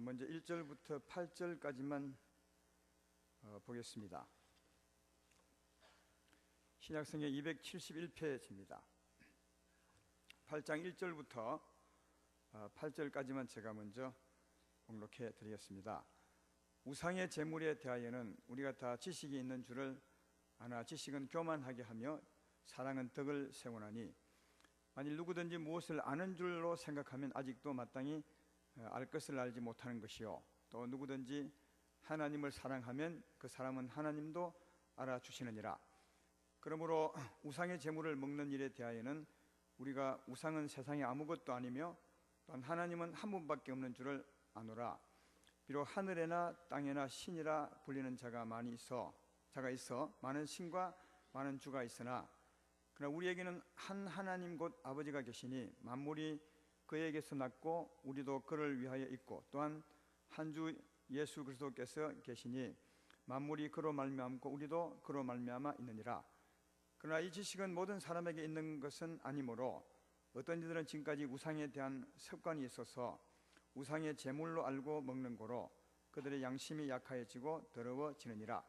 먼저 1절부터 8절까지만 보겠습니다. 신약성경 271페이지입니다. 8장 1절부터 8절까지만 제가 먼저 목록해 드리겠습니다. 우상의 제물에 대하여는 우리가 다 지식이 있는 줄을 아나 지식은 교만하게 하며 사랑은 덕을 세우나니 만일 누구든지 무엇을 아는 줄로 생각하면 아직도 마땅히 알 것을 알지 못하는 것이요, 또 누구든지 하나님을 사랑하면 그 사람은 하나님도 알아주시느니라. 그러므로 우상의 제물을 먹는 일에 대하여는 우리가 우상은 세상에 아무것도 아니며 또한 하나님은 한 분밖에 없는 줄을 아노라. 비록 하늘에나 땅에나 신이라 불리는 자가 있어 많은 신과 많은 주가 있으나 그러나 우리에게는 한 하나님 곧 아버지가 계시니 만물이 그에게서 났고 우리도 그를 위하여 있고 또한 한 주 예수 그리스도께서 계시니 만물이 그로 말미암고 우리도 그로 말미암아 있느니라. 그러나 이 지식은 모든 사람에게 있는 것은 아니므로 어떤 이들은 지금까지 우상에 대한 습관이 있어서 우상의 제물로 알고 먹는 고로 그들의 양심이 약하여지고 더러워지느니라.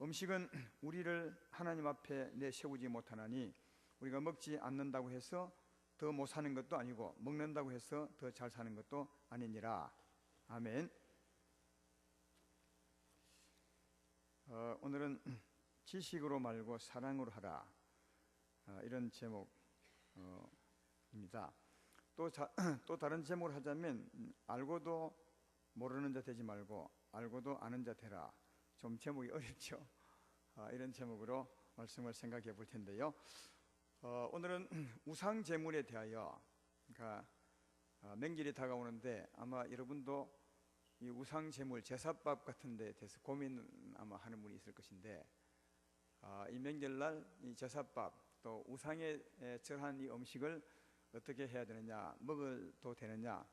음식은 우리를 하나님 앞에 내세우지 못하나니 우리가 먹지 않는다고 해서 더 못 사는 것도 아니고 먹는다고 해서 더 잘 사는 것도 아니니라. 아멘. 오늘은 지식으로 말고 사랑으로 하라, 이런 제목입니다. 또 다른 제목을 하자면 알고도 모르는 자 되지 말고 알고도 아는 자 되라. 좀 제목이 어렵죠. 이런 제목으로 말씀을 생각해 볼 텐데요. 오늘은 우상 제물에 대하여, 그러니까 맹일이 다가오는데 아마 여러분도 이 우상 제물 제사밥 같은 데 대해서 고민 아마 하는 분이 있을 것인데, 이 명절날 이 제사밥 또 우상에 절한 이 음식을 어떻게 해야 되느냐, 먹어도 되느냐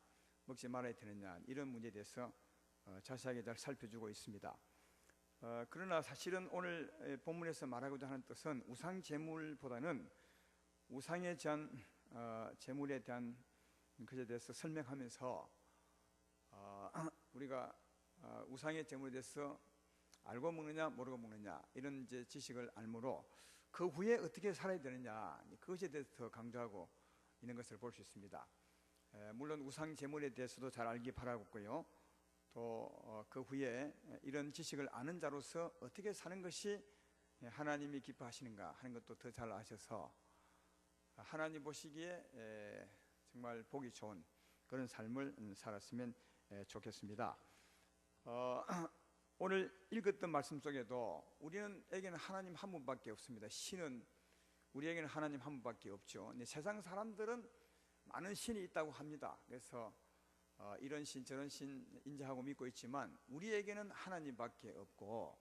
먹지 말아야 되느냐, 이런 문제에 대해서 자세하게 잘 살펴주고 있습니다. 그러나 사실은 오늘 본문에서 말하고자 하는 뜻은 우상 제물보다는 우상에 대한 제물에 대한 것에 대해서 설명하면서 우리가 우상의 제물에 대해서 알고 먹느냐 모르고 먹느냐 이런 이제 지식을 알므로 그 후에 어떻게 살아야 되느냐, 그것에 대해서 더 강조하고 있는 것을 볼 수 있습니다. 물론 우상 제물에 대해서도 잘 알기 바라고요. 또 그 후에 이런 지식을 아는 자로서 어떻게 사는 것이 하나님이 기뻐하시는가 하는 것도 더 잘 아셔서 하나님 보시기에 정말 보기 좋은 그런 삶을 살았으면 좋겠습니다. 오늘 읽었던 말씀 속에도 우리에게는 하나님 한 분밖에 없습니다. 신은 우리에게는 하나님 한 분밖에 없죠. 근데 세상 사람들은 많은 신이 있다고 합니다. 그래서 이런 신 저런 신 인정하고 믿고 있지만 우리에게는 하나님밖에 없고,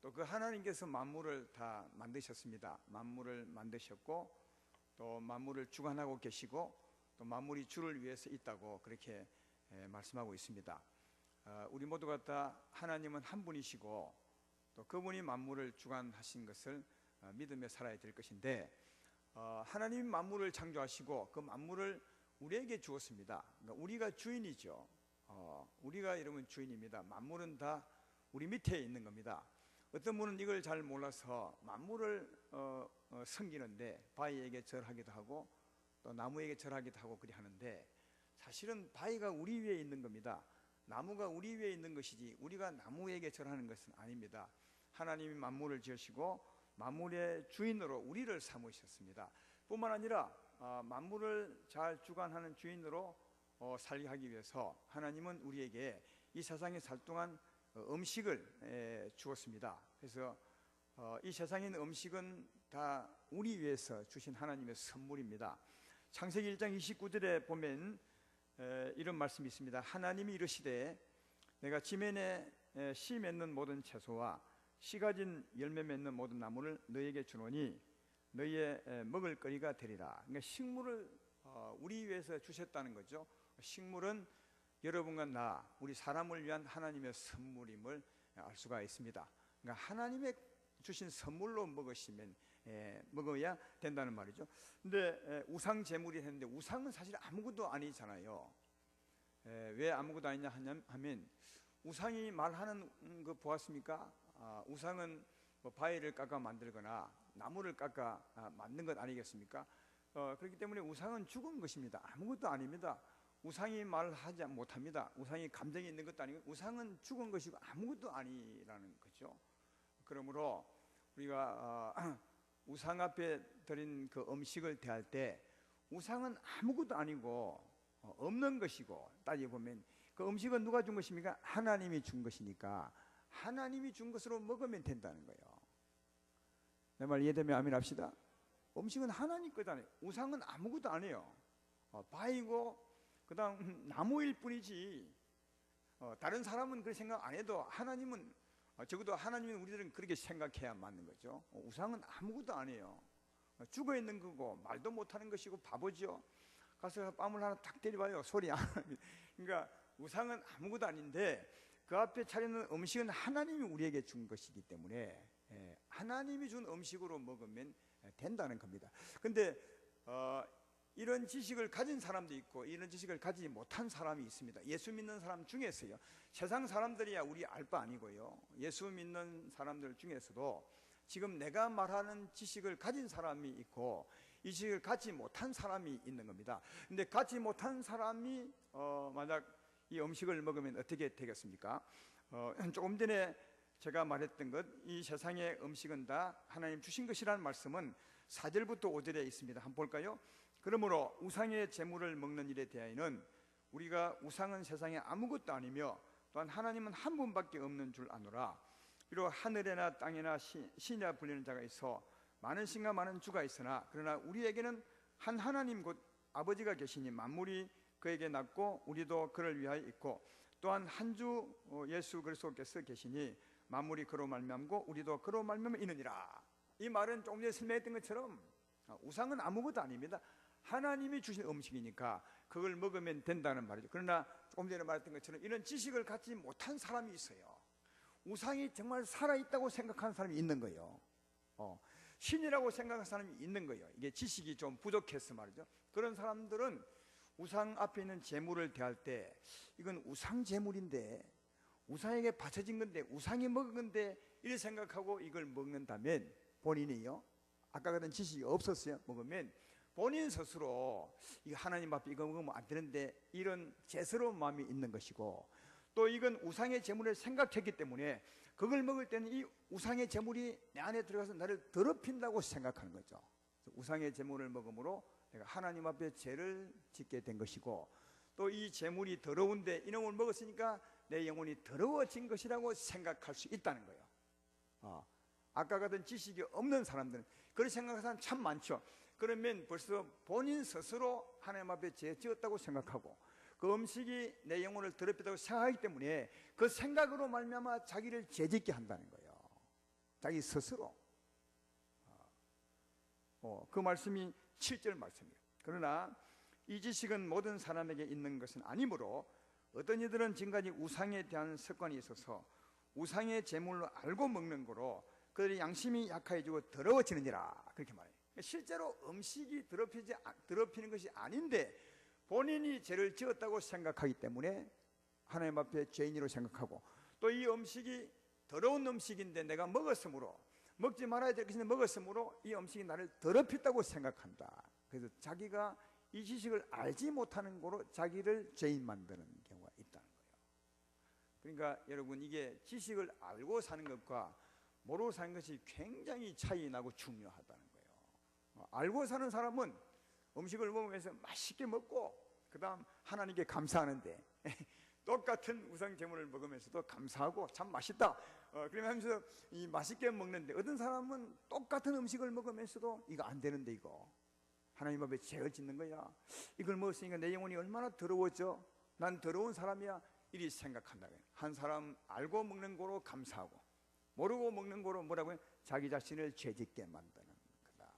또 그 하나님께서 만물을 다 만드셨습니다. 만물을 만드셨고 또 만물을 주관하고 계시고 또 만물이 주를 위해서 있다고 그렇게 말씀하고 있습니다. 우리 모두가 다 하나님은 한 분이시고 또 그분이 만물을 주관하신 것을 믿으며 살아야 될 것인데, 하나님이 만물을 창조하시고 그 만물을 우리에게 주었습니다. 그러니까 우리가 주인이죠. 우리가 여러분 주인입니다. 만물은 다 우리 밑에 있는 겁니다. 어떤 분은 이걸 잘 몰라서 만물을 섬기는데 바위에게 절하기도 하고 또 나무에게 절하기도 하고 그리 하는데, 사실은 바위가 우리 위에 있는 겁니다. 나무가 우리 위에 있는 것이지 우리가 나무에게 절하는 것은 아닙니다. 하나님이 만물을 지으시고 만물의 주인으로 우리를 삼으셨습니다. 뿐만 아니라 만물을 잘 주관하는 주인으로 살게 하기 위해서 하나님은 우리에게 이 세상에 살 동안 음식을 주었습니다. 그래서 이 세상에 있는 음식은 다 우리 위해서 주신 하나님의 선물입니다. 창세기 1장 29절에 보면 이런 말씀이 있습니다. 하나님이 이르시되 내가 지면에 씨 맺는 모든 채소와 씨 가진 열매 맺는 모든 나무를 너희에게 주노니 너희의 먹을 거리가 되리라. 그러니까 식물을 우리 위해서 주셨다는 거죠. 식물은 여러분과 나, 우리 사람을 위한 하나님의 선물임을 알 수가 있습니다. 그러니까 하나님의 주신 선물로 먹어야 된다는 말이죠. 근데 우상 제물이 했는데 우상은 사실 아무것도 아니잖아요. 왜 아무것도 아니냐 하면 우상이 말하는 거 보았습니까? 우상은 뭐 바위를 깎아 만들거나 나무를 깎아 만든 것 아니겠습니까? 그렇기 때문에 우상은 죽은 것입니다. 아무것도 아닙니다. 우상이 말하지 못합니다. 우상이 감정이 있는 것도 아니고 우상은 죽은 것이고 아무것도 아니라는 거죠. 그러므로 우리가 우상 앞에 드린 그 음식을 대할 때 우상은 아무것도 아니고 없는 것이고, 따져보면 그 음식은 누가 준 것입니까? 하나님이 준 것이니까 하나님이 준 것으로 먹으면 된다는 거예요. 내 말 이해되면 아멘 합시다. 음식은 하나님 거잖아요. 우상은 아무것도 아니에요. 바위고 그 다음 나무일 뿐이지. 다른 사람은 그렇게 생각 안 해도 하나님은, 적어도 하나님은 우리들은 그렇게 생각해야 맞는 거죠. 우상은 아무것도 아니에요. 죽어 있는 거고 말도 못하는 것이고 바보죠. 가서 뺨을 하나 탁 때려봐요. 소리 안 합니다. 그러니까 우상은 아무것도 아닌데 그 앞에 차리는 음식은 하나님이 우리에게 준 것이기 때문에 하나님이 준 음식으로 먹으면 된다는 겁니다. 근데 이런 지식을 가진 사람도 있고 이런 지식을 가지지 못한 사람이 있습니다. 예수 믿는 사람 중에서요. 세상 사람들이야 우리 알 바 아니고요. 예수 믿는 사람들 중에서도 지금 내가 말하는 지식을 가진 사람이 있고 이 지식을 갖지 못한 사람이 있는 겁니다. 근데 갖지 못한 사람이 만약 이 음식을 먹으면 어떻게 되겠습니까? 조금 전에 제가 말했던 것, 이 세상의 음식은 다 하나님 주신 것이라는 말씀은 4절부터 5절에 있습니다. 한번 볼까요? 그러므로 우상의 재물을 먹는 일에 대하여는 우리가 우상은 세상에 아무것도 아니며 또한 하나님은 한 분밖에 없는 줄 아노라. 비록 하늘에나 땅에나 신이라 불리는 자가 있어 많은 신과 많은 주가 있으나 그러나 우리에게는 한 하나님 곧 아버지가 계시니 만물이 그에게 낳고 우리도 그를 위하여 있고 또한 한 주 예수 그리스도께서 계시니 만물이 그로 말미암고 우리도 그로 말미암아 있느니라. 이 말은 조금 전에 설명했던 것처럼 우상은 아무것도 아닙니다. 하나님이 주신 음식이니까 그걸 먹으면 된다는 말이죠. 그러나 조금 전에 말했던 것처럼 이런 지식을 갖지 못한 사람이 있어요. 우상이 정말 살아있다고 생각하는 사람이 있는 거예요. 신이라고 생각하는 사람이 있는 거예요. 이게 지식이 좀 부족해서 말이죠. 그런 사람들은 우상 앞에 있는 재물을 대할 때 이건 우상 재물인데 우상에게 바쳐진 건데 우상이 먹은 건데 이렇게 생각하고 이걸 먹는다면 본인이요, 아까 같은 지식이 없었어요. 먹으면 본인 스스로 이거 하나님 앞에 이거 먹으면 안 되는데 이런 죄스러운 마음이 있는 것이고, 또 이건 우상의 재물을 생각했기 때문에 그걸 먹을 때는 이 우상의 재물이 내 안에 들어가서 나를 더럽힌다고 생각하는 거죠. 우상의 재물을 먹음으로 내가 하나님 앞에 죄를 짓게 된 것이고, 또 이 재물이 더러운데 이놈을 먹었으니까 내 영혼이 더러워진 것이라고 생각할 수 있다는 거예요. 아까 같은 지식이 없는 사람들은 그렇게 생각하는 사람 참 많죠. 그러면 벌써 본인 스스로 하나님 앞에 죄 지었다고 생각하고 그 음식이 내 영혼을 더럽히다고 생각하기 때문에 그 생각으로 말미암아 자기를 죄짓게 한다는 거예요. 자기 스스로. 그 말씀이 7절 말씀이에요. 그러나 이 지식은 모든 사람에게 있는 것은 아니므로 어떤 이들은 지금까지 우상에 대한 습관이 있어서 우상의 제물로 알고 먹는 거로 그들의 양심이 약해지고 더러워지느니라, 그렇게 말해요. 실제로 음식이 더럽히는 것이 아닌데 본인이 죄를 지었다고 생각하기 때문에 하나님 앞에 죄인으로 생각하고, 또 이 음식이 더러운 음식인데 내가 먹었으므로, 먹지 말아야 될 것인데 먹었으므로 이 음식이 나를 더럽혔다고 생각한다. 그래서 자기가 이 지식을 알지 못하는 거로 자기를 죄인 만드는 경우가 있다는 거예요. 그러니까 여러분, 이게 지식을 알고 사는 것과 모르고 사는 것이 굉장히 차이 나고 중요하다는 거예요. 알고 사는 사람은 음식을 먹으면서 맛있게 먹고 그 다음 하나님께 감사하는데 똑같은 우상 제물을 먹으면서도 감사하고 참 맛있다 그러면서 이 맛있게 먹는데, 어떤 사람은 똑같은 음식을 먹으면서도 이거 안 되는데 이거 하나님 앞에 죄를 짓는 거야, 이걸 먹었으니까 내 영혼이 얼마나 더러워져, 난 더러운 사람이야, 이리 생각한다. 한 사람 알고 먹는 거로 감사하고 모르고 먹는 거로 뭐라고요? 자기 자신을 죄짓게 만드는 거다.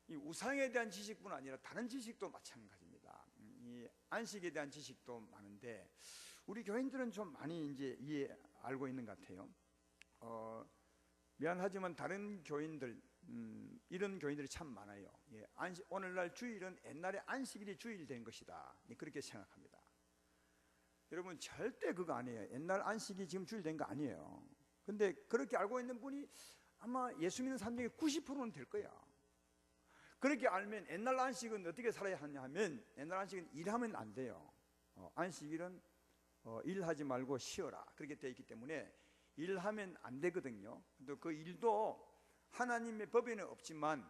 이 우상에 대한 지식뿐 아니라 다른 지식도 마찬가지입니다. 이 안식에 대한 지식도 많은데 우리 교인들은 좀 많이 이제 알고 있는 것 같아요. 미안하지만 다른 교인들 이런 교인들이 참 많아요. 오늘날 주일은 옛날에 안식일이 주일 된 것이다, 그렇게 생각합니다. 여러분 절대 그거 아니에요. 옛날 안식이 지금 주일된 거 아니에요. 근데 그렇게 알고 있는 분이 아마 예수 믿는 사람 중에 90%는 될 거야. 그렇게 알면 옛날 안식은 어떻게 살아야 하냐 하면, 옛날 안식은 일하면 안 돼요. 안식일은 일하지 말고 쉬어라, 그렇게 되어 있기 때문에 일하면 안 되거든요. 또 그 일도 하나님의 법에는 없지만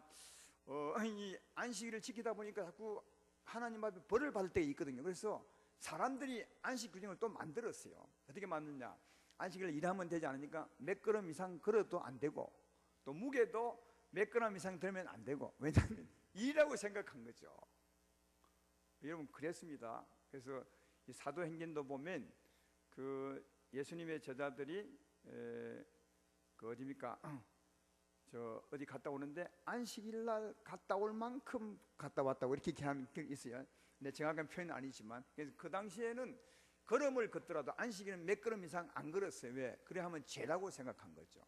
이 안식일을 지키다 보니까 자꾸 하나님 앞에 벌을 받을 때가 있거든요. 그래서 사람들이 안식 규정을 또 만들었어요. 어떻게 만드냐, 안식일을 일하면 되지 않으니까 몇 걸음 이상 걸어도 안 되고, 또 무게도 몇 그램 이상 들면 안 되고, 왜냐하면 일이라고 생각한 거죠. 여러분 그랬습니다. 그래서 이 사도행전도 보면 그 예수님의 제자들이 그 어디입니까? 저 어디 갔다 오는데 안식일 날 갔다 올 만큼 갔다 왔다고 이렇게 기록한 게 있어요. 근데 정확한 표현은 아니지만, 그래서 그 당시에는 걸음을 걷더라도 안식일은 몇 걸음 이상 안 걸었어요. 왜? 그래 하면 죄라고 생각한 거죠.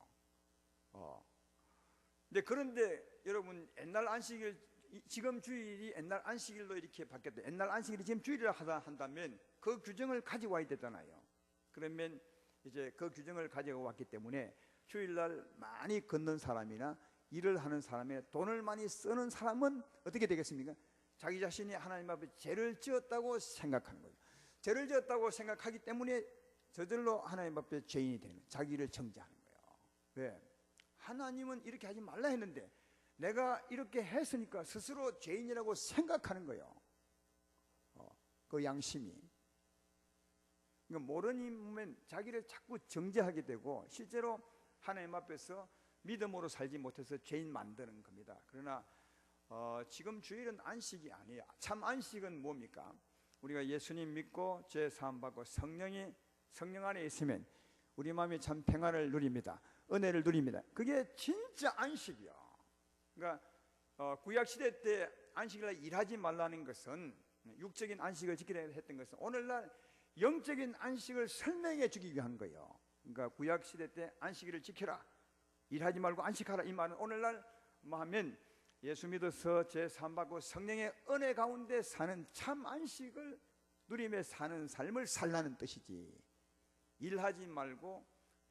그런데 여러분 옛날 안식일, 지금 주일이 옛날 안식일로 이렇게 바뀌었다. 옛날 안식일이 지금 주일이라 한다면 그 규정을 가지고 와야 되잖아요. 그러면 이제 그 규정을 가지고 왔기 때문에 주일날 많이 걷는 사람이나 일을 하는 사람이나 돈을 많이 쓰는 사람은 어떻게 되겠습니까? 자기 자신이 하나님 앞에 죄를 지었다고 생각하는 거예요. 죄를 지었다고 생각하기 때문에 저절로 하나님 앞에 죄인이 되는 거예요. 자기를 정죄하는 거예요. 왜? 하나님은 이렇게 하지 말라 했는데 내가 이렇게 했으니까 스스로 죄인이라고 생각하는 거예요. 그 양심이. 그러니까 모르는 보면 자기를 자꾸 정죄하게 되고, 실제로 하나님 앞에서 믿음으로 살지 못해서 죄인 만드는 겁니다. 그러나 지금 주일은 안식이 아니에요. 참 안식은 뭡니까? 우리가 예수님 믿고 죄 사함 받고 성령 안에 있으면 우리 마음이 참 평안을 누립니다. 은혜를 누립니다. 그게 진짜 안식이야. 그러니까 구약 시대 때 안식일날 일하지 말라는 것은, 육적인 안식을 지키라 했던 것은 오늘날 영적인 안식을 설명해 주기 위한 거예요. 그러니까 구약 시대 때 안식일을 지켜라, 일하지 말고 안식하라, 이 말은 오늘날 뭐 하면 예수 믿어서 죄 사함 받고 성령의 은혜 가운데 사는 참 안식을 누리며 사는 삶을 살라는 뜻이지, 일하지 말고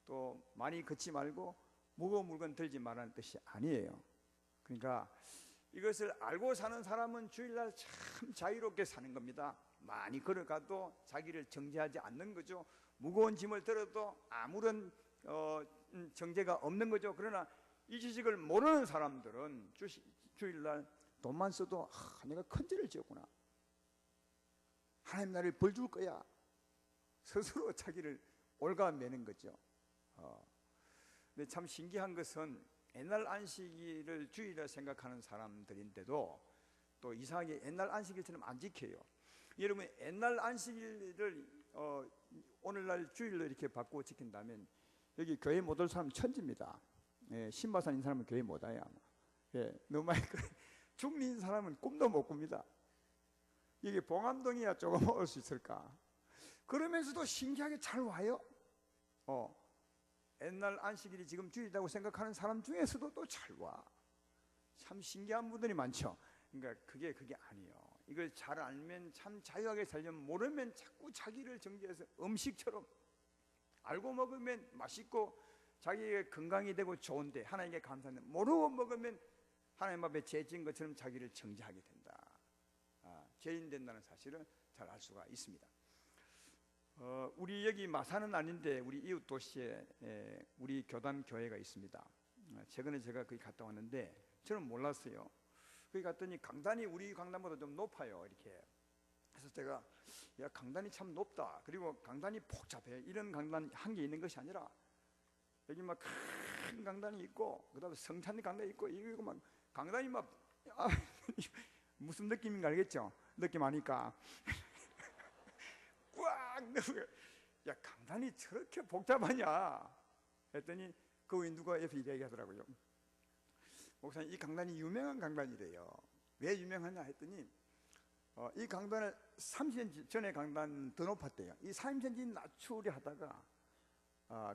또 많이 걷지 말고 무거운 물건 들지 말라는 뜻이 아니에요. 그러니까 이것을 알고 사는 사람은 주일날 참 자유롭게 사는 겁니다. 많이 걸어가도 자기를 정죄하지 않는 거죠. 무거운 짐을 들어도 아무런 정죄가 없는 거죠. 그러나 이 지식을 모르는 사람들은 주일날 돈만 써도 내가 큰 죄를 지었구나, 하나님 나를 벌 줄 거야, 스스로 자기를 올가매는 거죠. 근데 참 신기한 것은 옛날 안식일을 주일이라 생각하는 사람들인데도 또 이상하게 옛날 안식일처럼 안 지켜요. 여러분 옛날 안식일을 오늘날 주일로 이렇게 바꾸어 지킨다면 여기 교회 못 올 사람 천지입니다. 신바산인 사람은 교회 못 와요. 너무 많이 중리인 사람은 꿈도 못 꿉니다. 이게 봉암동이야 조금 올 수 있을까? 그러면서도 신기하게 잘 와요. 옛날 안식일이 지금 주일이라고 생각하는 사람 중에서도 또 잘 와. 참 신기한 분들이 많죠. 그러니까 그게 아니에요. 이걸 잘 알면 참 자유하게 살려면, 모르면 자꾸 자기를 정죄해서 음식처럼 알고 먹으면 맛있고 자기의 건강이 되고 좋은데 하나님께 감사하는데, 모르고 먹으면 하나님 앞에 죄 지은 것처럼 자기를 정죄하게 된다. 죄인 된다는 사실을 잘 알 수가 있습니다. 우리 여기 마산은 아닌데 우리 이웃 도시에 우리 교단 교회가 있습니다. 최근에 제가 거기 갔다 왔는데 저는 몰랐어요. 거기 갔더니 강단이 우리 강단보다 좀 높아요. 이렇게. 그래서 제가 야, 강단이 참 높다. 그리고 강단이 복잡해. 이런 강단 한 개 있는 것이 아니라 여기 막 큰 강단이 있고, 그다음에 성찬 강단이 있고, 이거 막 강단이 막 무슨 느낌인가 알겠죠? 느낌 아니까. 꽉 넣어요. 야, 강단이 저렇게 복잡하냐 했더니 그 누가 옆에 얘기하더라고요. 목사님, 이 강단이 유명한 강단이래요. 왜 유명하냐 했더니 이 강단을 30cm 전에 강단 더 높았대요. 이 30cm 낮추려 하다가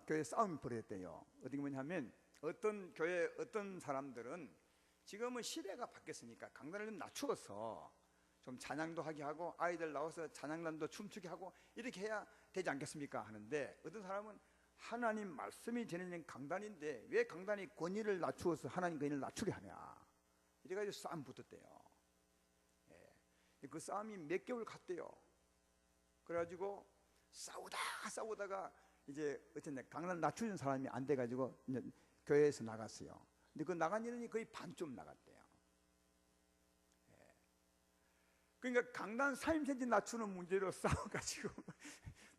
교회 싸움이 벌어졌대요. 어떻게 뭐냐면 어떤 교회 어떤 사람들은 지금은 시대가 바뀌었으니까 강단을 좀 낮추어서 좀 찬양도 하게 하고 아이들 나와서 찬양단도 춤추게 하고 이렇게 해야 되지 않겠습니까? 하는데 어떤 사람은 하나님 말씀이 전해지는 강단인데 왜 강단이 권위를 낮추어서 하나님 권위를 낮추게 하냐, 이래가지고 싸움 붙었대요. 그 싸움이 몇 개월 갔대요. 그래가지고 싸우다가 이제 어쨌든 강단 낮추는 사람이 안 돼가지고 이제 교회에서 나갔어요. 근데 그 나간 인원이 거의 반쯤 나갔대요. 그러니까 강단 4인센치 낮추는 문제로 싸워가지고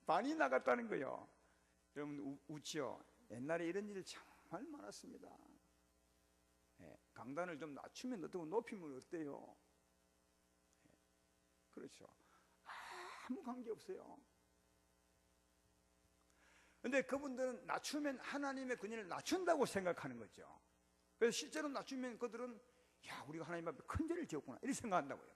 반이 나갔다는 거예요. 여러분 우치요, 옛날에 이런 일이 정말 많았습니다. 강단을 좀 낮추면 어떻고 높이면 어때요? 그렇죠. 아무 관계 없어요. 근데 그분들은 낮추면 하나님의 권위를 낮춘다고 생각하는 거죠. 그래서 실제로 낮추면 그들은 야, 우리가 하나님 앞에 큰 죄를 지었구나 이렇게 생각한다고요.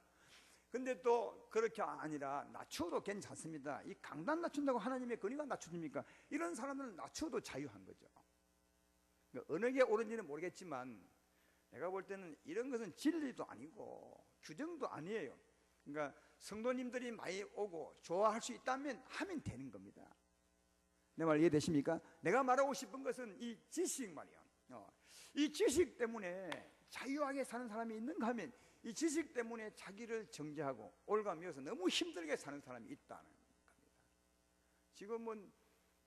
근데 또 그렇게 아니라 낮춰도 괜찮습니다. 이 강단 낮춘다고 하나님의 권위가 낮춰집니까? 이런 사람들은 낮춰도 자유한 거죠. 그러니까 어느 게 옳은지는 모르겠지만 내가 볼 때는 이런 것은 진리도 아니고 규정도 아니에요. 그러니까 성도님들이 많이 오고 좋아할 수 있다면 하면 되는 겁니다. 내 말 이해되십니까? 내가 말하고 싶은 것은 이 지식 말이야. 이 지식 때문에 자유하게 사는 사람이 있는가 하면 이 지식 때문에 자기를 정죄하고 올가매어서 너무 힘들게 사는 사람이 있다는 겁니다. 지금은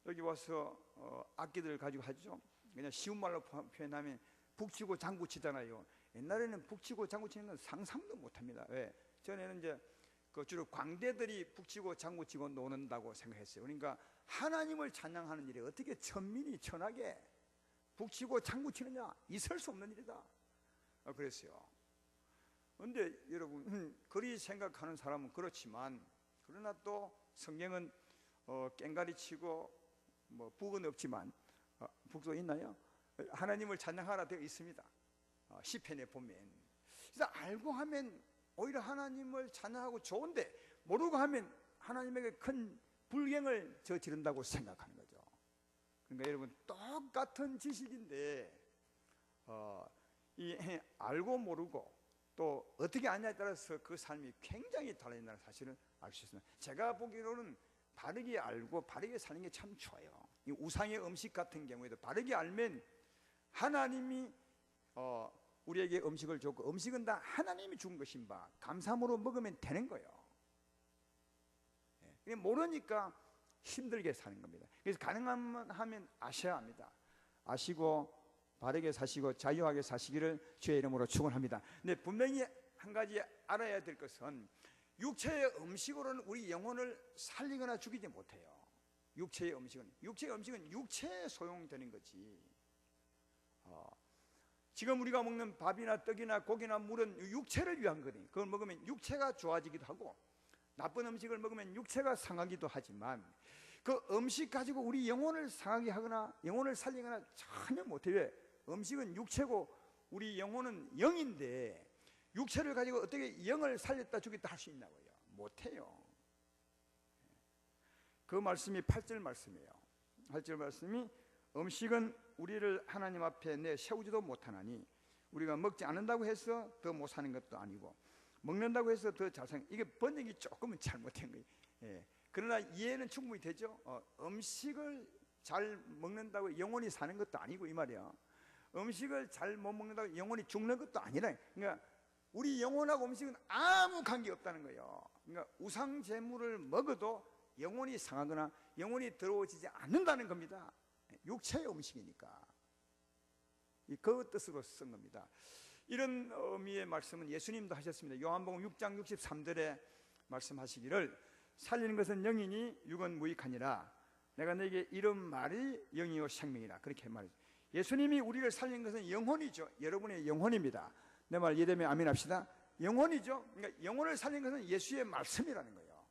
여기 와서 악기들을 가지고 하죠. 그냥 쉬운 말로 표현하면 북치고 장구치잖아요. 옛날에는 북치고 장구치는 건 상상도 못합니다. 왜? 전에는 이제 주로 광대들이 북치고 장구치고 노는다고 생각했어요. 그러니까 하나님을 찬양하는 일이 어떻게 천민이 천하게 북치고 장구치느냐, 있을 수 없는 일이다. 그랬어요. 그런데 여러분 그리 생각하는 사람은 그렇지만 그러나 또 성경은 깽가리 치고 뭐 북은 없지만 북도 있나요? 하나님을 찬양하라 되어 있습니다. 시편에 보면. 그래서 알고 하면 오히려 하나님을 찬양하고 좋은데 모르고 하면 하나님에게 큰 불경을 저지른다고 생각하는 거죠. 그러니까 여러분 똑같은 지식인데 이 알고 모르고 또 어떻게 아냐에 따라서 그 삶이 굉장히 달라진다는 사실을 알 수 있습니다. 제가 보기로는 바르게 알고 바르게 사는 게 참 좋아요. 이 우상의 음식 같은 경우에도 바르게 알면 하나님이 우리에게 음식을 줬고 음식은 다 하나님이 준 것인 바 감사함으로 먹으면 되는 거예요. 모르니까 힘들게 사는 겁니다. 그래서 가능하면 아셔야 합니다. 아시고 바르게 사시고 자유하게 사시기를 주의 이름으로 축원합니다. 근데 분명히 한 가지 알아야 될 것은 육체의 음식으로는 우리 영혼을 살리거나 죽이지 못해요. 육체의 음식은 육체에 소용되는 거지. 지금 우리가 먹는 밥이나 떡이나 고기나 물은 육체를 위한 거거든요. 그걸 먹으면 육체가 좋아지기도 하고 나쁜 음식을 먹으면 육체가 상하기도 하지만 그 음식 가지고 우리 영혼을 상하게 하거나 영혼을 살리거나 전혀 못해요. 왜? 음식은 육체고 우리 영혼은 영인데 육체를 가지고 어떻게 영을 살렸다 죽였다 할 수 있나고요? 못해요. 그 말씀이 8절 말씀이에요. 8절 말씀이 음식은 우리를 하나님 앞에 내세우지도 못하나니 우리가 먹지 않는다고 해서 더 못 사는 것도 아니고 먹는다고 해서 더 잘 사는, 이게 번역이 조금은 잘못된 거예요. 그러나 이해는 충분히 되죠. 음식을 잘 먹는다고 영원히 사는 것도 아니고 이 말이야. 음식을 잘 못 먹는다고 영원히 죽는 것도 아니라, 그러니까 우리 영혼하고 음식은 아무 관계 없다는 거예요. 그러니까 우상 제물을 먹어도 영혼이 상하거나 영혼이 더러워지지 않는다는 겁니다. 육체의 음식이니까. 그 뜻으로 쓴 겁니다. 이런 의미의 말씀은 예수님도 하셨습니다. 요한복음 6장 63절에 말씀하시기를 살리는 것은 영이니 육은 무익하니라. 내가 너에게 이런 말이 영이요 생명이라. 그렇게 말했죠. 예수님이 우리를 살리는 것은 영혼이죠. 여러분의 영혼입니다. 내 말 이해되면 아멘 합시다. 영혼이죠. 그러니까 영혼을 살리는 것은 예수의 말씀이라는 거예요.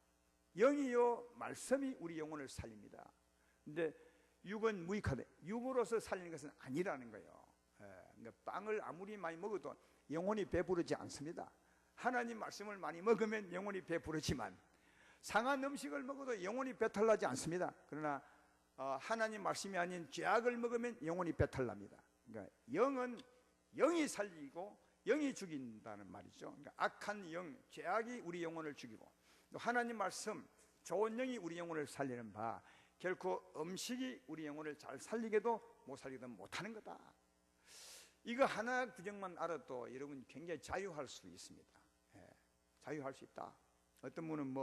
영이요 말씀이 우리 영혼을 살립니다. 근데 육은 무익하다. 육으로서 살리는 것은 아니라는 거예요. 그러니까 빵을 아무리 많이 먹어도 영혼이 배부르지 않습니다. 하나님 말씀을 많이 먹으면 영혼이 배부르지만 상한 음식을 먹어도 영혼이 배탈나지 않습니다. 그러나 하나님 말씀이 아닌 죄악을 먹으면 영혼이 배탈납니다. 그러니까 영은 영이 살리고 영이 죽인다는 말이죠. 그러니까 악한 영, 죄악이 우리 영혼을 죽이고 또 하나님 말씀, 좋은 영이 우리 영혼을 살리는 바 결코 음식이 우리 영혼을 잘 살리게도 못 살리게도 못하는 거다. 이거 하나 규정만 알아도 여러분 굉장히 자유할 수 있습니다. 자유할 수 있다. 어떤 분은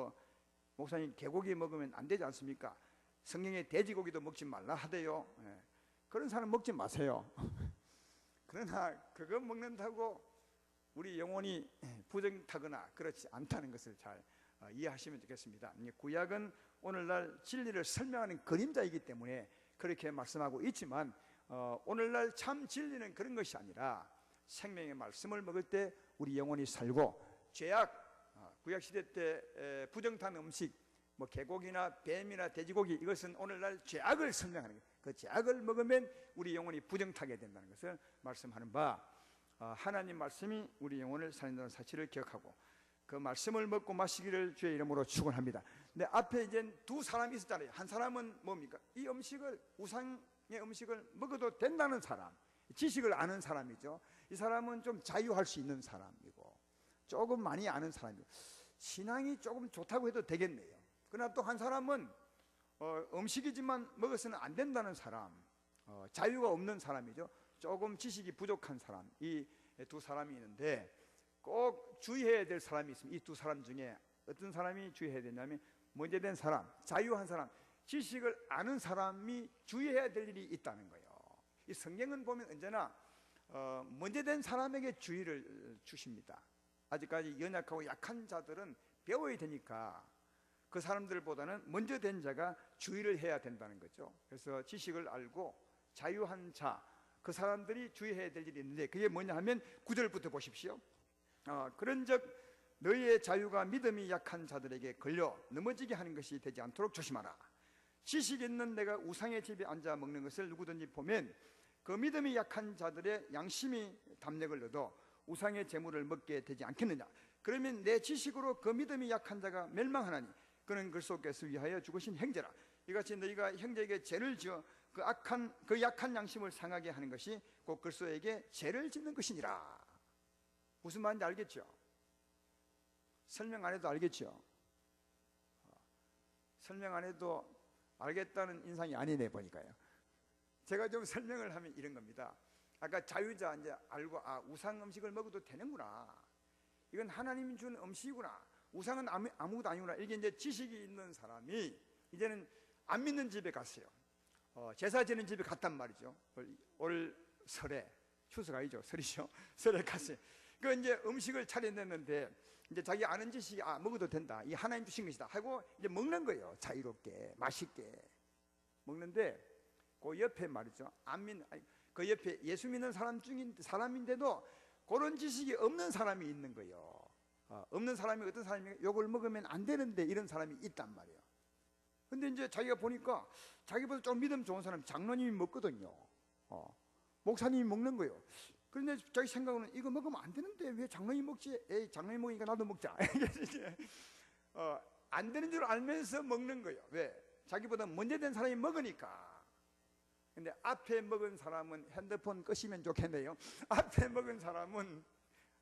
목사님 개고기 먹으면 안 되지 않습니까? 성경에 돼지고기도 먹지 말라 하대요. 그런 사람 먹지 마세요. 그러나 그거 먹는다고 우리 영혼이 부정타거나 그렇지 않다는 것을 잘 이해하시면 좋겠습니다. 구약은 오늘날 진리를 설명하는 그림자이기 때문에 그렇게 말씀하고 있지만 오늘날 참 진리는 그런 것이 아니라 생명의 말씀을 먹을 때 우리 영혼이 살고 죄악, 구약시대 때 부정탄 음식 개고기나 뱀이나 돼지고기 이것은 오늘날 죄악을 설명하는 거예요. 그 죄악을 먹으면 우리 영혼이 부정타게 된다는 것을 말씀하는 바 하나님 말씀이 우리 영혼을 살린다는 사실을 기억하고 그 말씀을 먹고 마시기를 주의 이름으로 축원합니다. 근데 앞에 이제 두 사람이 있었잖아요. 한 사람은 뭡니까? 이 음식을 우상의 음식을 먹어도 된다는 사람, 지식을 아는 사람이죠. 이 사람은 좀 자유할 수 있는 사람이고 조금 많이 아는 사람이고 신앙이 조금 좋다고 해도 되겠네요. 그러나 또 한 사람은 음식이지만 먹어서는 안 된다는 사람, 자유가 없는 사람이죠. 조금 지식이 부족한 사람, 이 두 사람이 있는데 꼭 주의해야 될 사람이 있습니다. 이 두 사람 중에 어떤 사람이 주의해야 되냐면 문제된 사람, 자유한 사람, 지식을 아는 사람이 주의해야 될 일이 있다는 거예요. 이 성경은 보면 언제나 문제된 사람에게 주의를 주십니다. 아직까지 연약하고 약한 자들은 배워야 되니까 그 사람들보다는 먼저 된 자가 주의를 해야 된다는 거죠. 그래서 지식을 알고 자유한 자, 그 사람들이 주의해야 될 일이 있는데 그게 뭐냐 하면 9절부터 보십시오. 그런즉 너희의 자유가 믿음이 약한 자들에게 걸려 넘어지게 하는 것이 되지 않도록 조심하라. 지식 있는 내가 우상의 집에 앉아 먹는 것을 누구든지 보면 그 믿음이 약한 자들의 양심이 담력을 얻어 우상의 재물을 먹게 되지 않겠느냐. 그러면 내 지식으로 그 믿음이 약한 자가 멸망하나니 그는 그리스도께서 위하여 죽으신 형제라. 이같이 너희가 형제에게 죄를 지어 그 약한 양심을 상하게 하는 것이 곧 그리스도에게 죄를 짓는 것이니라. 무슨 말인지 알겠죠? 설명 안 해도 알겠죠? 설명 안 해도 알겠다는 인상이 아니네 보니까요. 제가 좀 설명을 하면 이런 겁니다. 아까 자유자 이제 알고 우상 음식을 먹어도 되는구나. 이건 하나님이 준 음식이구나. 우상은 아무것도 아니구나. 이게 이제 지식이 있는 사람이 이제는 안 믿는 집에 갔어요. 제사 지는 집에 갔단 말이죠. 올 설에 추수가 아니죠. 설이죠. 설에 갔어요. 그 이제 음식을 차려냈는데 이제 자기 아는 지식이 먹어도 된다. 이 하나님 주신 것이다 하고 이제 먹는 거예요. 자유롭게 맛있게 먹는데 그 옆에 말이죠. 그 옆에 예수 믿는 사람인데도 그런 지식이 없는 사람이 있는 거예요. 없는 사람이 어떤 사람이 요걸 먹으면 안 되는데 이런 사람이 있단 말이에요. 근데 이제 자기가 보니까 자기보다 좀 믿음 좋은 사람 장로님이 먹거든요. 목사님이 먹는 거예요. 그런데 자기 생각은 이거 먹으면 안 되는데 왜 장로님 먹지? 에이, 장로님 먹으니까 나도 먹자. 안 되는 줄 알면서 먹는 거예요. 왜? 자기보다 먼저 된 사람이 먹으니까. 근데 앞에 먹은 사람은 핸드폰 끄시면 좋겠네요. 앞에 먹은 사람은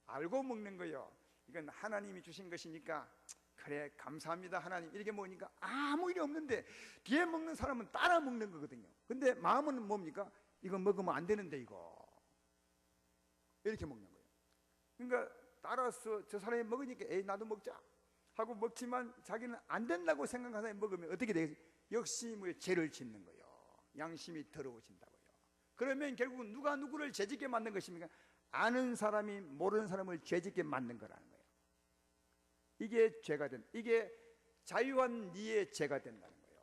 알고 먹는 거예요. 이건 하나님이 주신 것이니까 그래 감사합니다 하나님 이렇게 먹으니까 아무 일이 없는데 뒤에 먹는 사람은 따라 먹는 거거든요. 근데 마음은 뭡니까? 이거 먹으면 안 되는데 이거 이렇게 먹는 거예요. 그러니까 따라서 저 사람이 먹으니까 에이 나도 먹자 하고 먹지만 자기는 안 된다고 생각하는 사람이 먹으면 어떻게 되겠어요? 역시 죄를 짓는 거예요. 양심이 더러워진다고요. 그러면 결국은 누가 누구를 죄짓게 만든 것입니까? 아는 사람이 모르는 사람을 죄짓게 만든 거라는 거예요. 이게 죄가 이게 자유한 니의 죄가 된다는 거예요.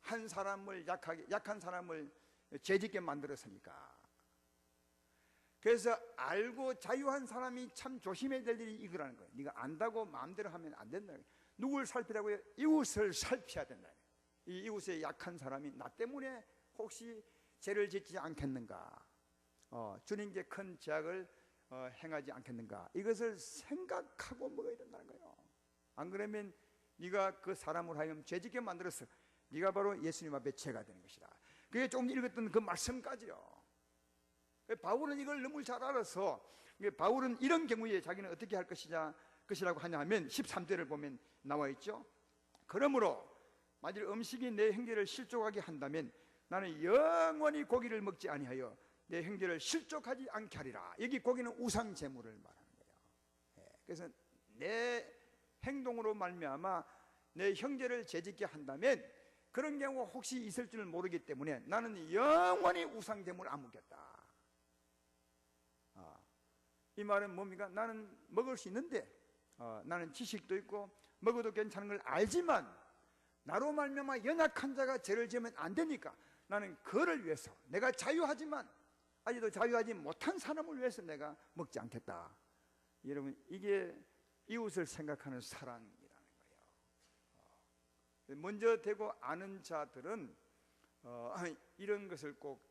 한 사람을 약한 사람을 죄짓게 만들었으니까. 그래서 알고 자유한 사람이 참 조심해야 될 일이 이거라는 거예요. 네가 안다고 마음대로 하면 안 된다는 거예요. 누굴 살피라고요? 이웃을 살펴야 된다는 거예요. 이 이웃의 약한 사람이 나 때문에 혹시 죄를 짓지 않겠는가? 주님께 큰 죄악을 행하지 않겠는가? 이것을 생각하고 먹어야 된다는 거예요. 안 그러면 네가 그 사람을 하여금 죄짓게 만들었어. 네가 바로 예수님 앞에 죄가 되는 것이다. 그게 조금 읽었던 그 말씀까지요. 바울은 이걸 너무 잘 알아서 바울은 이런 경우에 자기는 어떻게 할 것이라고 하냐 하면 13절을 보면 나와 있죠. 그러므로 만일 음식이 내 형제를 실족하게 한다면 나는 영원히 고기를 먹지 아니하여 내 형제를 실족하지 않게 하리라. 여기 고기는 우상 제물을 말하는 거예요. 그래서 내 행동으로 말미암아 내 형제를 죄짓게 한다면 그런 경우가 혹시 있을 줄 모르기 때문에 나는 영원히 우상 제물을 안 먹겠다. 이 말은 뭡니까? 나는 먹을 수 있는데 나는 지식도 있고 먹어도 괜찮은 걸 알지만 나로 말미암아 연약한 자가 죄를 지으면 안 되니까 나는 그를 위해서 내가 자유하지만 아직도 자유하지 못한 사람을 위해서 내가 먹지 않겠다. 여러분, 이게 이웃을 생각하는 사랑이라는 거예요. 먼저 되고 아는 자들은 이런 것을 꼭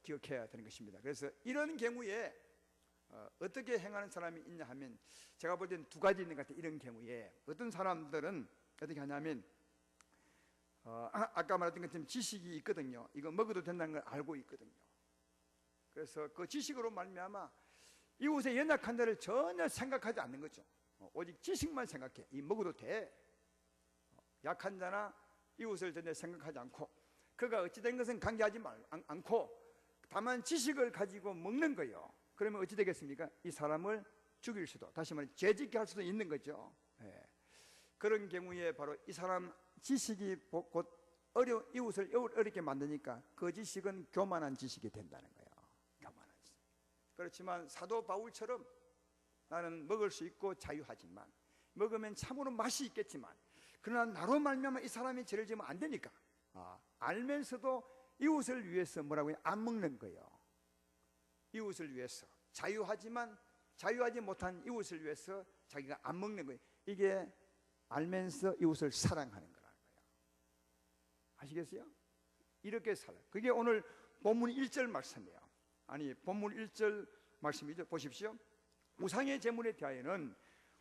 기억해야 되는 것입니다. 그래서 이런 경우에 어떻게 행하는 사람이 있냐 하면 제가 볼 때는 두 가지 있는 것 같아요. 이런 경우에 어떤 사람들은 어떻게 하냐면 아까 말했던 것처럼 지식이 있거든요. 이거 먹어도 된다는 걸 알고 있거든요. 그래서 그 지식으로 말미암아 이웃의 연약한 자를 전혀 생각하지 않는 거죠. 오직 지식만 생각해. 이 먹어도 돼. 약한 자나 이웃을 전혀 생각하지 않고 그가 어찌된 것은 관계하지 않고 다만 지식을 가지고 먹는 거예요. 그러면 어찌 되겠습니까? 이 사람을 죽일 수도, 다시 말해 죄짓게 할 수도 있는 거죠. 그런 경우에 바로 이 사람 지식이 곧 이웃을 어렵게 만드니까 그 지식은 교만한 지식이 된다는 거예요. 교만한 지식. 그렇지만 사도 바울처럼 나는 먹을 수 있고 자유하지만 먹으면 참으로 맛이 있겠지만 그러나 나로 말미암아 이 사람이 죄를 지으면 안 되니까 알면서도 이웃을 위해서 뭐라고요? 안 먹는 거예요. 이웃을 위해서 자유하지만 자유하지 못한 이웃을 위해서 자기가 안 먹는 거예요. 이게 알면서 이웃을 사랑하는 거라는 거예요. 아시겠어요? 이렇게 살아요. 그게 오늘 본문 1절 말씀이에요. 아니 본문 1절 말씀이죠. 보십시오. 우상의 제물에 대하여는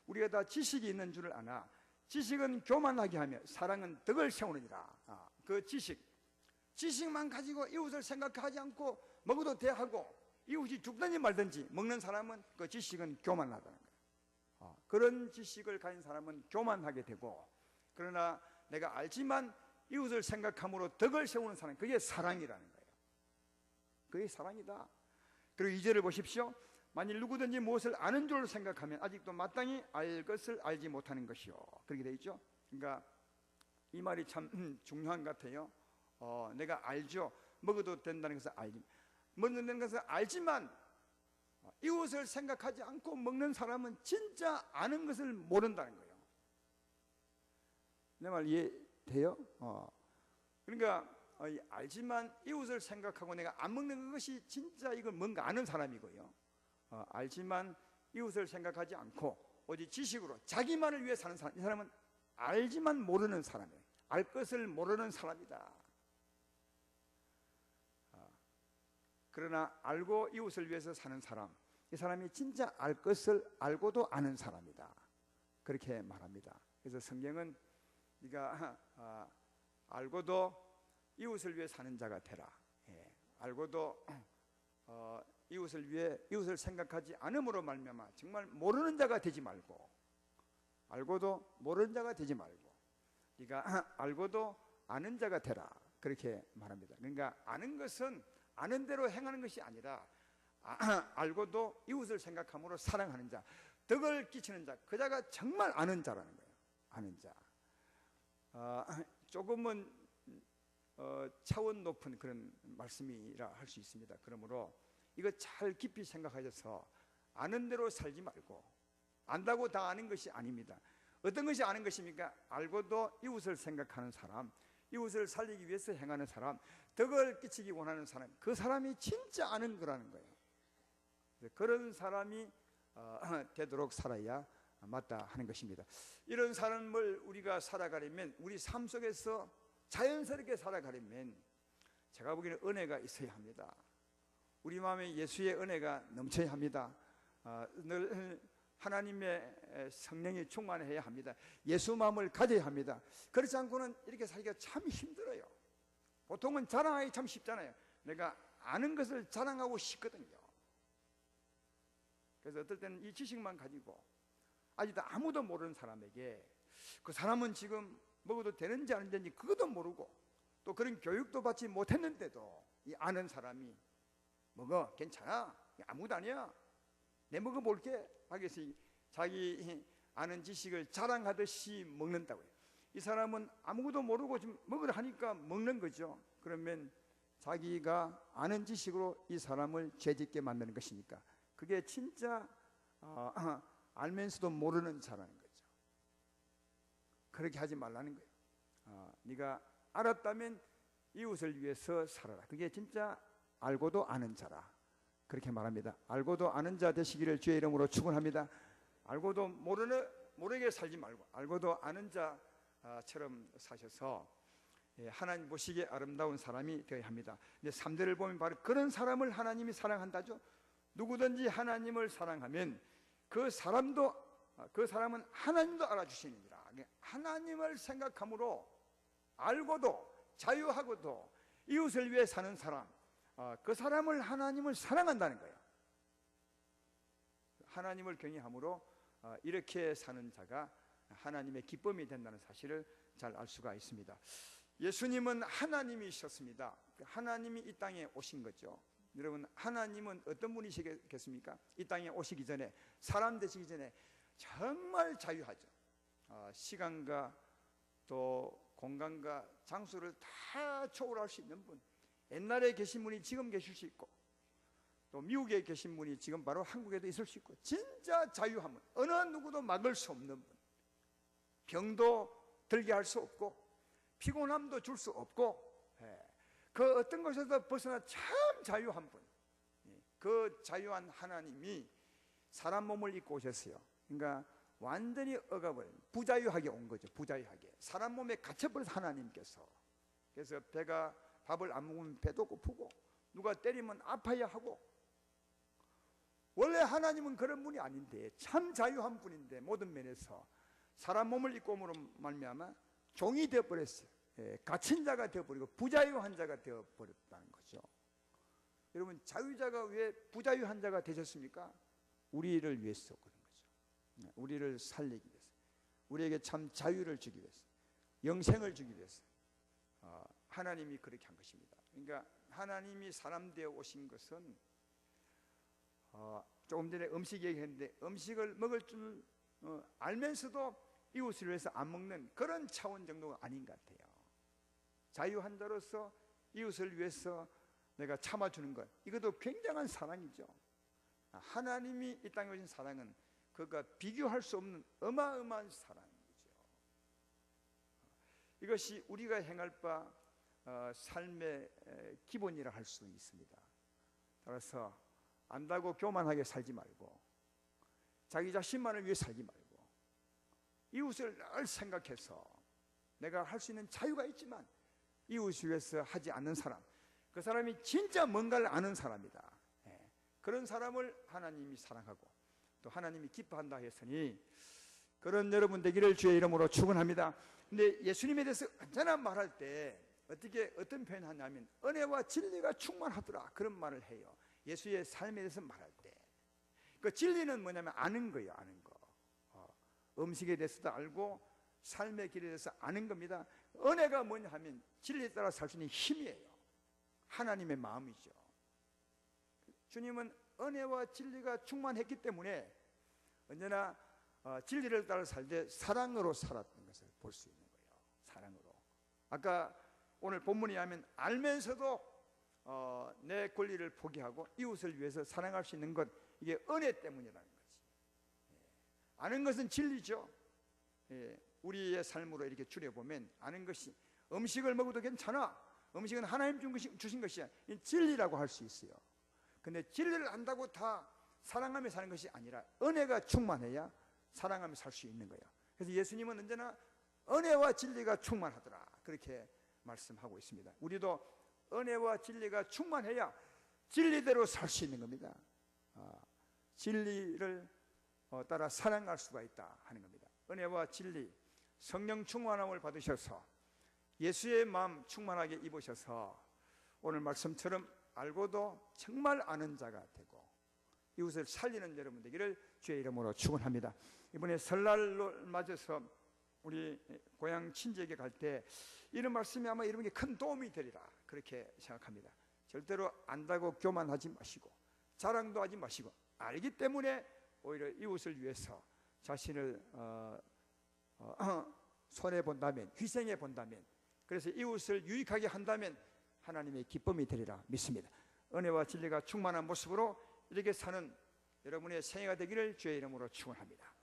우리가 다 지식이 있는 줄을 아나 지식은 교만하게 하며 사랑은 덕을 세우느니라. 그 지식만 가지고 이웃을 생각하지 않고 먹어도 돼 하고 이웃이 죽든지 말든지 먹는 사람은 그 지식은 교만하다는 거예요. 그런 지식을 가진 사람은 교만하게 되고 그러나 내가 알지만 이웃을 생각함으로 덕을 세우는 사람, 그게 사랑이라는 거예요. 그게 사랑이다. 그리고 2절을 보십시오. 만일 누구든지 무엇을 아는 줄 생각하면 아직도 마땅히 알 것을 알지 못하는 것이요. 그렇게 되어 있죠. 그러니까 이 말이 참 중요한 것 같아요. 내가 알죠. 먹어도 된다는 것을 알지. 먹는 것을 알지만 이웃을 생각하지 않고 먹는 사람은 진짜 아는 것을 모른다는 거예요. 내 말 이해돼요? 그러니까 알지만 이웃을 생각하고 내가 안 먹는 것이 진짜 이걸 뭔가 아는 사람이고요. 알지만 이웃을 생각하지 않고 오직 지식으로 자기만을 위해 사는 사람, 이 사람은 알지만 모르는 사람이에요. 알 것을 모르는 사람이다. 그러나 알고 이웃을 위해서 사는 사람, 이 사람이 진짜 알 것을 알고도 아는 사람이다. 그렇게 말합니다. 그래서 성경은 네가 알고도 이웃을 위해 사는 자가 되라. 알고도 이웃을 위해 이웃을 생각하지 않음으로 말미암아 정말 모르는 자가 되지 말고, 알고도 모르는 자가 되지 말고 네가 알고도 아는 자가 되라. 그렇게 말합니다. 그러니까 아는 것은 아는 대로 행하는 것이 아니라 알고도 이웃을 생각함으로 사랑하는 자, 덕을 끼치는 자, 그 자가 정말 아는 자라는 거예요. 아는 자. 조금은 차원 높은 그런 말씀이라 할 수 있습니다. 그러므로 이거 잘 깊이 생각하셔서 아는 대로 살지 말고, 안다고 다 아는 것이 아닙니다. 어떤 것이 아는 것입니까? 알고도 이웃을 생각하는 사람, 이웃을 살리기 위해서 행하는 사람, 덕을 끼치기 원하는 사람, 그 사람이 진짜 아는 거라는 거예요. 그런 사람이 되도록 살아야 맞다 하는 것입니다. 이런 삶을 우리가 살아가려면, 우리 삶 속에서 자연스럽게 살아가려면 제가 보기에는 은혜가 있어야 합니다. 우리 마음에 예수의 은혜가 넘쳐야 합니다. 늘 하나님의 성령이 충만해야 합니다. 예수 마음을 가져야 합니다. 그렇지 않고는 이렇게 살기가 참 힘들어요. 보통은 자랑하기 참 쉽잖아요. 내가 아는 것을 자랑하고 싶거든요. 그래서 어떨 때는 이 지식만 가지고 아직도 아무도 모르는 사람에게 그 사람은 지금 먹어도 되는지 안 되는지 그것도 모르고 또 그런 교육도 받지 못했는데도 이 아는 사람이 먹어, 괜찮아, 아무것도 아니야, 내 먹어볼게 하겠어 자기 아는 지식을 자랑하듯이 먹는다고요. 이 사람은 아무것도 모르고 지금 먹으라 하니까 먹는 거죠. 그러면 자기가 아는 지식으로 이 사람을 죄짓게 만드는 것이니까 그게 진짜 알면서도 모르는 자라는 거죠. 그렇게 하지 말라는 거예요. 네가 알았다면 이웃을 위해서 살아라. 그게 진짜 알고도 아는 자라. 그렇게 말합니다. 알고도 아는 자 되시기를 주의 이름으로 축원합니다. 알고도 모르게 살지 말고 알고도 아는 자처럼 사셔서 하나님 보시기에 아름다운 사람이 되어야 합니다. 근데 3대를 보면 바로 그런 사람을 하나님이 사랑한다죠. 누구든지 하나님을 사랑하면 그 사람은 하나님도 알아주시느니라. 하나님을 생각함으로 알고도 자유하고도 이웃을 위해 사는 사람, 그 사람을 하나님을 사랑한다는 거예요. 하나님을 경외함으로 이렇게 사는 자가 하나님의 기쁨이 된다는 사실을 잘 알 수가 있습니다. 예수님은 하나님이셨습니다. 하나님이 이 땅에 오신 거죠. 여러분, 하나님은 어떤 분이시겠습니까? 이 땅에 오시기 전에, 사람 되시기 전에 정말 자유하죠. 시간과 또 공간과 장소를 다 초월할 수 있는 분, 옛날에 계신 분이 지금 계실 수 있고 또 미국에 계신 분이 지금 바로 한국에도 있을 수 있고, 진짜 자유한 분, 어느 누구도 막을 수 없는 분, 병도 들게 할 수 없고 피곤함도 줄 수 없고, 그 어떤 것에서 벗어나 참 자유한 분, 그 자유한 하나님이 사람 몸을 입고 오셨어요. 그러니까 완전히 억압을 부자유하게 온 거죠. 부자유하게 사람 몸에 갇혀버려서 하나님께서. 그래서 배가 밥을 안 먹으면 배도 고프고 누가 때리면 아파야 하고, 원래 하나님은 그런 분이 아닌데 참 자유한 분인데 모든 면에서 사람 몸을 입고 오므로 말미암아 종이 되어버렸어요. 갇힌 자가 되어버리고 부자유한 자가 되어버렸다는 거죠. 여러분, 자유자가 왜 부자유한 자가 되셨습니까? 우리를 위해서 그런 거죠. 우리를 살리기 위해서, 우리에게 참 자유를 주기 위해서, 영생을 주기 위해서 하나님이 그렇게 한 것입니다. 그러니까 하나님이 사람 되어 오신 것은 조금 전에 음식 얘기했는데 음식을 먹을 줄 알면서도 이웃을 위해서 안 먹는 그런 차원 정도가 아닌 것 같아요. 자유한 자로서 이웃을 위해서 내가 참아주는 것, 이것도 굉장한 사랑이죠. 하나님이 이 땅에 오신 사랑은 그가 비교할 수 없는 어마어마한 사랑이죠. 이것이 우리가 행할 바 삶의 기본이라 할 수 있습니다. 따라서 안다고 교만하게 살지 말고 자기 자신만을 위해 살지 말고 이웃을 늘 생각해서 내가 할 수 있는 자유가 있지만 이웃을 위해서 하지 않는 사람, 그 사람이 진짜 뭔가를 아는 사람이다. 그런 사람을 하나님이 사랑하고 또 하나님이 기뻐한다 했으니 그런 여러분 되기를 주의 이름으로 축원합니다. 근데 예수님에 대해서 언제나 말할 때 어떤 표현을 하냐면 은혜와 진리가 충만하더라, 그런 말을 해요. 예수의 삶에 대해서 말할 때 그 진리는 뭐냐면 아는 거예요. 아는 거. 음식에 대해서도 알고 삶의 길에 대해서 아는 겁니다. 은혜가 뭐냐 하면 진리에 따라 살 수 있는 힘이에요. 하나님의 마음이죠. 주님은 은혜와 진리가 충만했기 때문에 언제나 진리를 따라 살 때 사랑으로 살았던 것을 볼 수 있는 거예요. 사랑으로. 아까 오늘 본문에 하면 알면서도 내 권리를 포기하고 이웃을 위해서 사랑할 수 있는 것, 이게 은혜 때문이라는 거지. 아는 것은 진리죠. 우리의 삶으로 이렇게 줄여보면 아는 것이, 음식을 먹어도 괜찮아, 음식은 하나님 주신 것이야, 진리라고 할 수 있어요. 근데 진리를 안다고 다 사랑하며 사는 것이 아니라 은혜가 충만해야 사랑하며 살 수 있는 거예요. 그래서 예수님은 언제나 은혜와 진리가 충만하더라, 그렇게 말씀하고 있습니다. 우리도 은혜와 진리가 충만해야 진리대로 살 수 있는 겁니다. 진리를 따라 사랑할 수가 있다 하는 겁니다. 은혜와 진리, 성령 충만함을 받으셔서 예수의 마음 충만하게 입으셔서 오늘 말씀처럼 알고도 정말 아는 자가 되고 이웃을 살리는 여러분 되기를 주의 이름으로 축원합니다. 이번에 설날을 맞아서 우리 고향 친지에게 갈 때 이런 말씀이 아마 여러분에게 큰 도움이 되리라 그렇게 생각합니다. 절대로 안다고 교만하지 마시고 자랑도 하지 마시고 알기 때문에 오히려 이웃을 위해서 자신을 손해 본다면, 희생해 본다면, 그래서 이웃을 유익하게 한다면 하나님의 기쁨이 되리라 믿습니다. 은혜와 진리가 충만한 모습으로 이렇게 사는 여러분의 생애가 되기를 주의 이름으로 축원합니다.